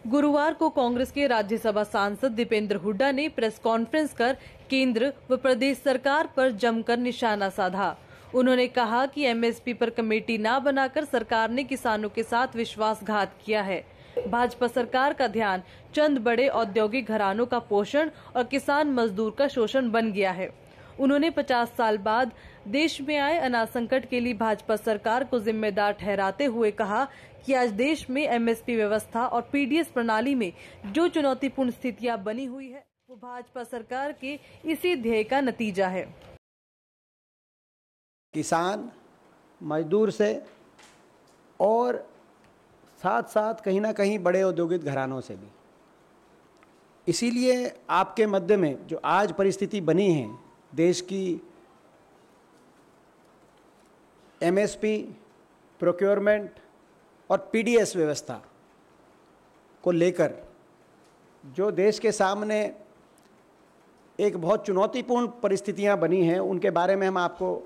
गुरुवार को कांग्रेस के राज्यसभा सांसद दीपेंद्र हुड्डा ने प्रेस कॉन्फ्रेंस कर केंद्र व प्रदेश सरकार पर जमकर निशाना साधा। उन्होंने कहा कि एमएसपी पर कमेटी न बनाकर सरकार ने किसानों के साथ विश्वासघात किया है। भाजपा सरकार का ध्यान चंद बड़े औद्योगिक घरानों का पोषण और किसान मजदूर का शोषण बन गया है। उन्होंने 50 साल बाद देश में आए अनाज संकट के लिए भाजपा सरकार को जिम्मेदार ठहराते हुए कहा कि आज देश में एमएसपी व्यवस्था और पीडीएस प्रणाली में जो चुनौतीपूर्ण स्थितियां बनी हुई है वो भाजपा सरकार के इसी ध्येय का नतीजा है। किसान मजदूर से और साथ साथ कहीं ना कहीं बड़े औद्योगिक घरानों से भी, इसीलिए आपके मध्य में जो आज परिस्थिति बनी है देश की एमएसपी, प्रोक्योरमेंट और पीडीएस व्यवस्था को लेकर जो देश के सामने एक बहुत चुनौतीपूर्ण परिस्थितियां बनी हैं, उनके बारे में हम आपको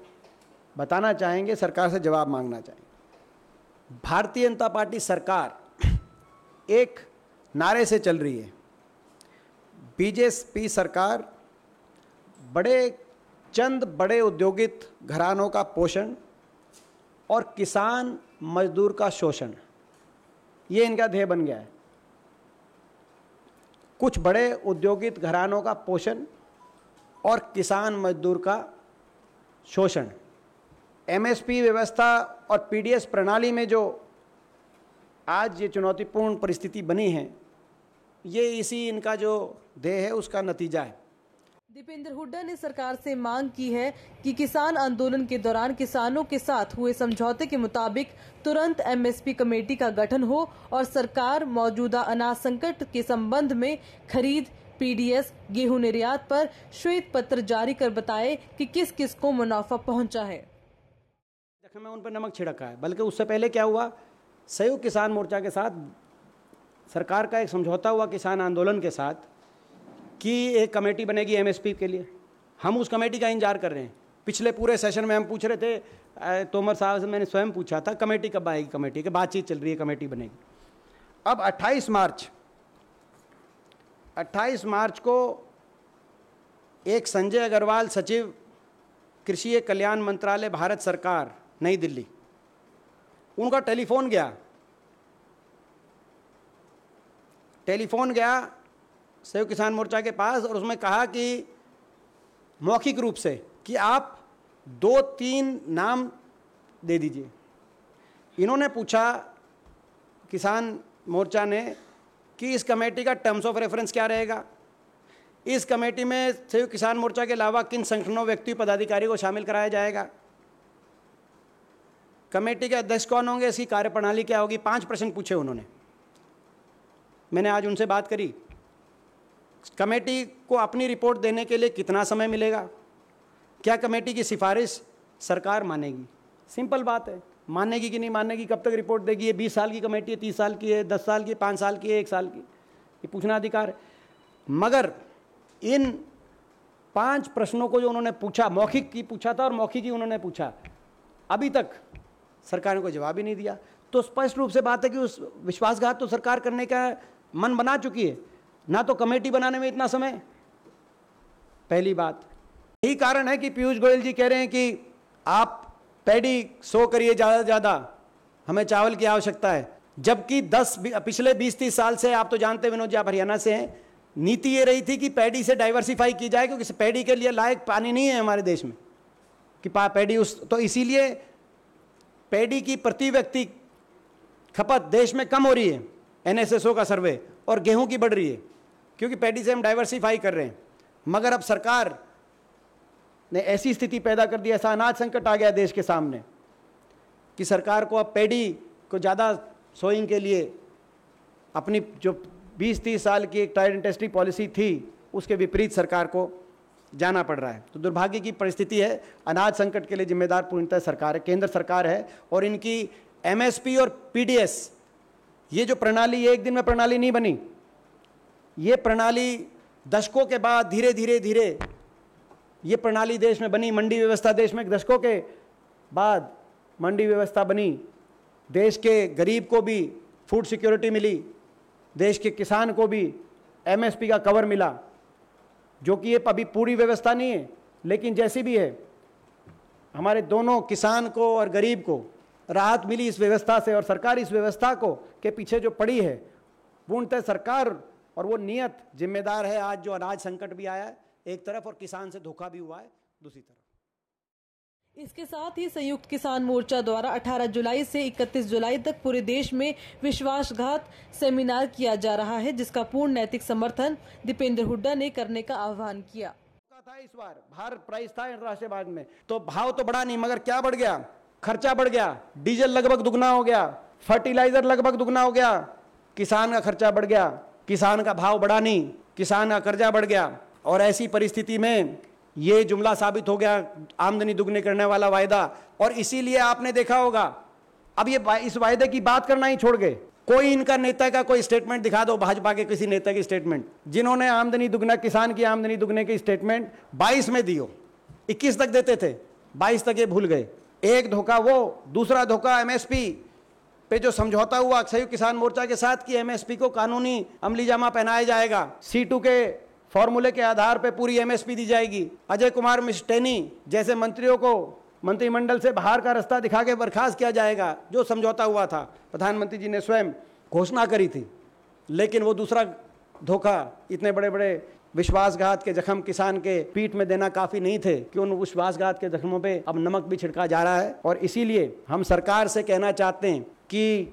बताना चाहेंगे, सरकार से जवाब मांगना चाहेंगे। भारतीय जनता पार्टी सरकार एक नारे से चल रही है। बीजेपी सरकार चंद बड़े औद्योगिक घरानों का पोषण और किसान मजदूर का शोषण, ये इनका ध्येय बन गया है। कुछ बड़े औद्योगिक घरानों का पोषण और किसान मजदूर का शोषण, एमएसपी व्यवस्था और पीडीएस प्रणाली में जो आज ये चुनौतीपूर्ण परिस्थिति बनी है, ये इसी इनका जो ध्येय है उसका नतीजा है। दीपेंद्र हुड्डा ने सरकार से मांग की है कि किसान आंदोलन के दौरान किसानों के साथ हुए समझौते के मुताबिक तुरंत एमएसपी कमेटी का गठन हो और सरकार मौजूदा अनाज संकट के संबंध में खरीद, पीडीएस, गेहूं निर्यात पर श्वेत पत्र जारी कर बताए कि किस किस को मुनाफा पहुंचा है। देखो, मैं उन पर नमक छिड़का है, बल्कि उससे पहले क्या हुआ, संयुक्त किसान मोर्चा के साथ सरकार का एक समझौता हुआ किसान आंदोलन के साथ कि एक कमेटी बनेगी एमएसपी के लिए। हम उस कमेटी का इंतजार कर रहे हैं। पिछले पूरे सेशन में हम पूछ रहे थे, तोमर साहब से मैंने स्वयं पूछा था कमेटी कब आएगी, कमेटी की बातचीत चल रही है, कमेटी बनेगी। अब 28 मार्च को एक संजय अग्रवाल, सचिव कृषि कल्याण मंत्रालय, भारत सरकार, नई दिल्ली, उनका टेलीफोन गया संयुक्त किसान मोर्चा के पास और उसमें कहा कि मौखिक रूप से कि आप 2-3 नाम दे दीजिए। इन्होंने पूछा, किसान मोर्चा ने, कि इस कमेटी का टर्म्स ऑफ रेफरेंस क्या रहेगा, इस कमेटी में संयुक्त किसान मोर्चा के अलावा किन संगठनों, व्यक्ति, पदाधिकारी को शामिल कराया जाएगा, कमेटी के अध्यक्ष कौन होंगे, इसकी कार्यप्रणाली क्या होगी। 5 प्रश्न पूछे उन्होंने। मैंने आज उनसे बात करी, कमेटी को अपनी रिपोर्ट देने के लिए कितना समय मिलेगा, क्या कमेटी की सिफारिश सरकार मानेगी। सिंपल बात है, मानेगी कि नहीं मानेगी, कब तक रिपोर्ट देगी। ये 20 साल की कमेटी है, 30 साल की है, 10 साल की, 5 साल की है, 1 साल की, ये पूछना अधिकार है। मगर इन 5 प्रश्नों को जो उन्होंने पूछा, मौखिक की पूछा था और मौखिक ही उन्होंने पूछा, अभी तक सरकार ने कोई जवाब ही नहीं दिया। तो स्पष्ट रूप से बात है कि उस विश्वासघात तो सरकार करने का मन बना चुकी है। ना तो कमेटी बनाने में इतना समय, पहली बात। यही कारण है कि पीयूष गोयल जी कह रहे हैं कि आप पैडी सो करिए ज़्यादा से ज़्यादा, हमें चावल की आवश्यकता है। जबकि पिछले 20-30 साल से, आप तो जानते हैं विनोद जी, आप हरियाणा से हैं, नीति ये रही थी कि पैडी से डाइवर्सिफाई की जाए, क्योंकि पैडी के लिए लायक पानी नहीं है हमारे देश में कि पैडी तो इसीलिए पैडी की प्रति व्यक्ति खपत देश में कम हो रही है, एनएसएसओ का सर्वे, और गेहूं की बढ़ रही है, क्योंकि पैडी से हम डाइवर्सिफाई कर रहे हैं। मगर अब सरकार ने ऐसी स्थिति पैदा कर दी, ऐसा अनाज संकट आ गया देश के सामने कि सरकार को अब पैडी को ज़्यादा सोइंग के लिए अपनी जो 20-30 साल की एक ट्राइड एंड टेस्टेड पॉलिसी थी, उसके विपरीत सरकार को जाना पड़ रहा है। तो दुर्भाग्य की परिस्थिति है। अनाज संकट के लिए जिम्मेदार पूर्णतः सरकार है, केंद्र सरकार है, और इनकी एमएसपी और पीडीएस, ये जो प्रणाली, ये एक दिन में प्रणाली नहीं बनी। ये प्रणाली दशकों के बाद धीरे धीरे ये प्रणाली देश में बनी। मंडी व्यवस्था देश में दशकों के बाद मंडी व्यवस्था बनी। देश के गरीब को भी फूड सिक्योरिटी मिली, देश के किसान को भी एमएसपी का कवर मिला, जो कि ये अभी पूरी व्यवस्था नहीं है, लेकिन जैसी भी है हमारे दोनों किसान को और गरीब को राहत मिली इस व्यवस्था से। और सरकार इस व्यवस्था को के पीछे जो पड़ी है पूर्णतः सरकार और वो नियत जिम्मेदार है। आज जो अनाज संकट भी आया है एक तरफ और किसान से धोखा भी हुआ है दूसरी तरफ। इसके साथ ही संयुक्त किसान मोर्चा द्वारा 18 जुलाई से 31 जुलाई तक पूरे देश में विश्वासघात सेमिनार किया जा रहा है, जिसका पूर्ण नैतिक समर्थन दीपेंद्र हुड्डा ने करने का आह्वान किया। था इस बार भार प्राइस था अंतर्राष्ट्रीय बाजार में, तो भाव तो बढ़ा नहीं, मगर क्या बढ़ गया? खर्चा बढ़ गया। डीजल लगभग दुगना हो गया, फर्टिलाइजर लगभग दुगना हो गया, किसान का खर्चा बढ़ गया, किसान का भाव बढ़ा नहीं, किसान का कर्जा बढ़ गया। और ऐसी परिस्थिति में ये जुमला साबित हो गया आमदनी दुगने करने वाला वायदा। और इसीलिए आपने देखा होगा अब ये इस वायदे की बात करना ही छोड़ गए। कोई इनका नेता का कोई स्टेटमेंट दिखा दो, भाजपा के किसी नेता की स्टेटमेंट जिन्होंने आमदनी दुगना, किसान की आमदनी दुगने की स्टेटमेंट 22 में दी हो। 21 तक देते थे, 22 तक ये भूल गए। एक धोखा वो, दूसरा धोखा एमएसपी पे जो समझौता हुआ संयुक्त किसान मोर्चा के साथ कि एमएसपी को कानूनी अमली जामा पहनाया जाएगा, C2 के फॉर्मूले के आधार पे पूरी एमएसपी दी जाएगी। अजय कुमार मिस्टेनी जैसे मंत्रियों को मंत्रिमंडल से बाहर का रास्ता दिखा के बर्खास्त किया जाएगा, जो समझौता हुआ था, प्रधानमंत्री जी ने स्वयं घोषणा करी थी। लेकिन वो दूसरा धोखा, इतने बड़े बड़े विश्वासघात के जख्म किसान के पीठ में देना काफ़ी नहीं थे कि उन विश्वासघात के जख्मों पे अब नमक भी छिड़का जा रहा है। और इसीलिए हम सरकार से कहना चाहते हैं कि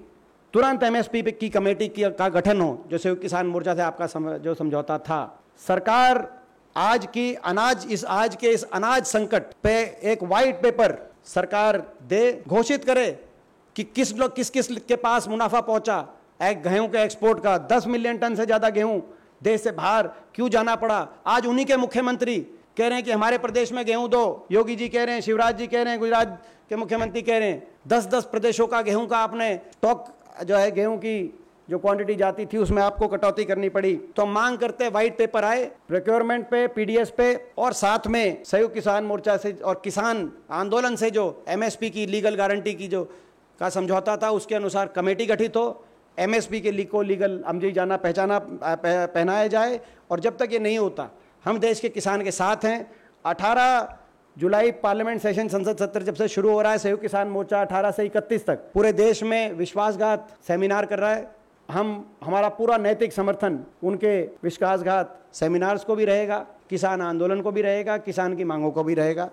तुरंत एमएसपी की कमेटी का गठन हो, जो संयुक्त किसान मोर्चा से आपका जो समझौता था। सरकार आज के इस अनाज संकट पे एक वाइट पेपर सरकार दे, घोषित करे कि किस के पास मुनाफा पहुंचा। एक गेहूं के एक्सपोर्ट का 10 मिलियन टन से ज़्यादा गेहूं देश से बाहर क्यों जाना पड़ा। आज उन्हीं के मुख्यमंत्री कह रहे हैं कि हमारे प्रदेश में गेहूं दो। योगी जी कह रहे हैं, शिवराज जी कह रहे हैं, गुजरात के मुख्यमंत्री कह रहे हैं 10-10 प्रदेशों का गेहूं का आपने स्टॉक जो है गेहूं की जो क्वांटिटी जाती थी उसमें आपको कटौती करनी पड़ी। तो मांग करते व्हाइट पेपर आए प्रोक्योरमेंट पे, पीडीएस पे, और साथ में संयुक्त किसान मोर्चा से और किसान आंदोलन से जो एमएसपी की लीगल गारंटी की जो का समझौता था उसके अनुसार कमेटी गठित हो, एमएसपी के को लीगल अमली जाना पहनाया जाए। और जब तक ये नहीं होता हम देश के किसान के साथ हैं। 18 जुलाई पार्लियामेंट सेशन संसद सत्र जब से शुरू हो रहा है, संयुक्त किसान मोर्चा 18 से 31 तक पूरे देश में विश्वासघात सेमिनार कर रहा है। हमारा पूरा नैतिक समर्थन उनके विश्वासघात सेमिनार्स को भी रहेगा, किसान आंदोलन को भी रहेगा, किसान की मांगों को भी रहेगा।